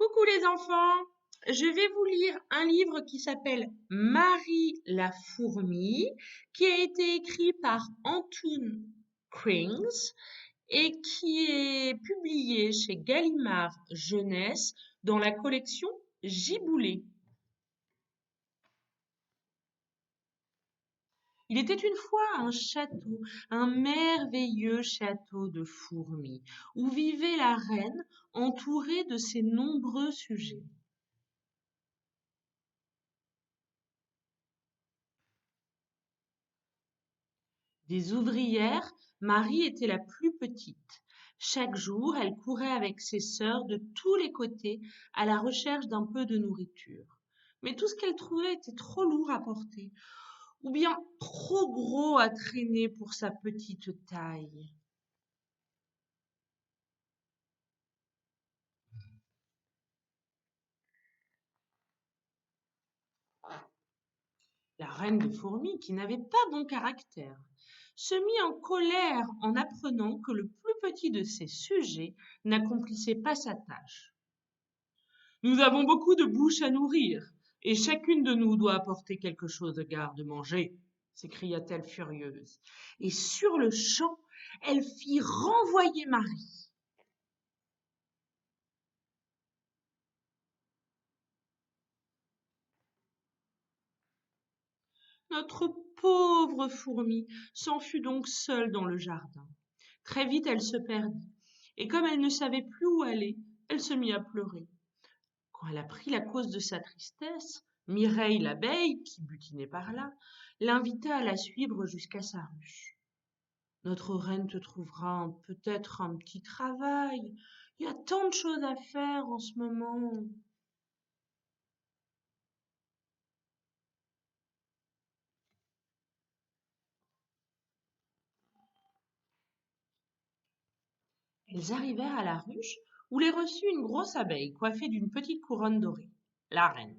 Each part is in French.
Coucou les enfants, je vais vous lire un livre qui s'appelle Marie la fourmi, qui a été écrit par Antoon Krings et qui est publié chez Gallimard Jeunesse dans la collection Giboulet. Il était une fois un château, un merveilleux château de fourmis, où vivait la reine entourée de ses nombreux sujets. Des ouvrières, Marie était la plus petite. Chaque jour, elle courait avec ses sœurs de tous les côtés à la recherche d'un peu de nourriture. Mais tout ce qu'elle trouvait était trop lourd à porter, ou bien trop gros à traîner pour sa petite taille. La reine des fourmis, qui n'avait pas bon caractère, se mit en colère en apprenant que le plus petit de ses sujets n'accomplissait pas sa tâche. Nous avons beaucoup de bouches à nourrir, et chacune de nous doit apporter quelque chose de garde-manger, s'écria-t-elle furieuse. Et sur le champ, elle fit renvoyer Marie. Notre pauvre fourmi s'en fut donc seule dans le jardin. Très vite, elle se perdit, et comme elle ne savait plus où aller, elle se mit à pleurer. Quand elle apprit la cause de sa tristesse, Mireille l'abeille, qui butinait par là, l'invita à la suivre jusqu'à sa ruche. Notre reine te trouvera peut-être un petit travail. Il y a tant de choses à faire en ce moment. Elles arrivèrent à la ruche où les reçut une grosse abeille coiffée d'une petite couronne dorée. La reine.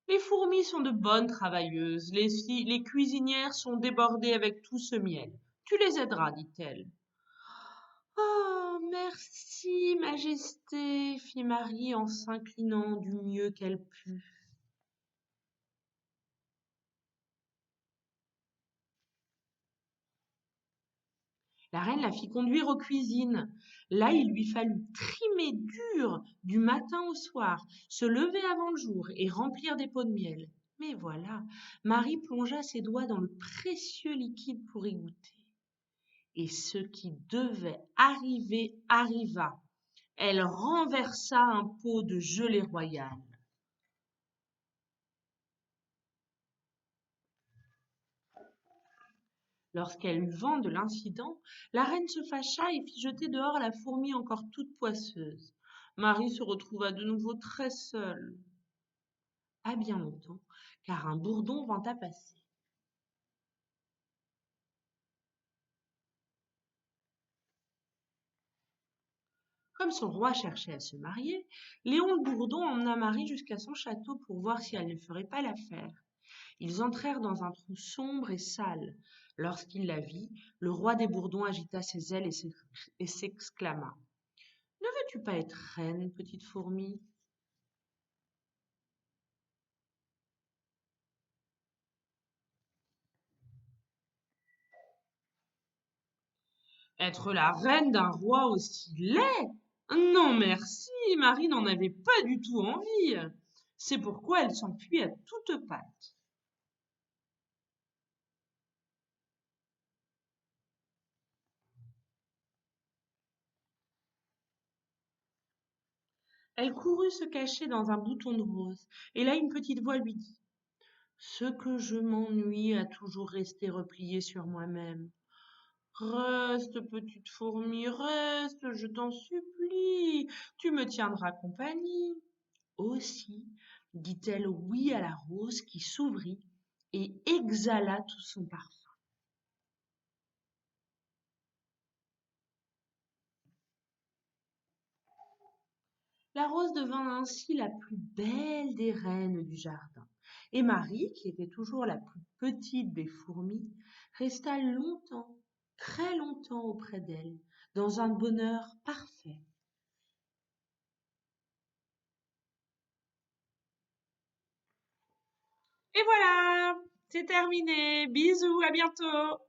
Les fourmis sont de bonnes travailleuses, les cuisinières sont débordées avec tout ce miel. Tu les aideras, dit-elle. Oh, merci, Majesté, fit Marie en s'inclinant du mieux qu'elle put. La reine la fit conduire aux cuisines. Là, il lui fallut trimer dur du matin au soir, se lever avant le jour et remplir des pots de miel. Mais voilà, Marie plongea ses doigts dans le précieux liquide pour y goûter. Et ce qui devait arriver arriva. Elle renversa un pot de gelée royale. Lorsqu'elle eut vent de l'incident, la reine se fâcha et fit jeter dehors la fourmi encore toute poisseuse. Marie se retrouva de nouveau très seule. Pas bien longtemps, car un bourdon vint à passer. Comme son roi cherchait à se marier, Léon le Bourdon emmena Marie jusqu'à son château pour voir si elle ne ferait pas l'affaire. Ils entrèrent dans un trou sombre et sale. Lorsqu'il la vit, le roi des Bourdons agita ses ailes et s'exclama. Ne veux-tu pas être reine, petite fourmi? Être la reine d'un roi aussi laid? Non, merci, Marie n'en avait pas du tout envie. C'est pourquoi elle s'enfuit à toutes pattes. Elle courut se cacher dans un bouton de rose, et là une petite voix lui dit. Ce que je m'ennuie à toujours rester repliée sur moi-même. Reste, petite fourmi, reste, je t'en supplie, tu me tiendras compagnie. Aussi, dit-elle oui à la rose qui s'ouvrit et exhala tout son parfum. La rose devint ainsi la plus belle des reines du jardin. Et Marie, qui était toujours la plus petite des fourmis, resta longtemps, très longtemps auprès d'elle, dans un bonheur parfait. Et voilà, c'est terminé. Bisous, à bientôt.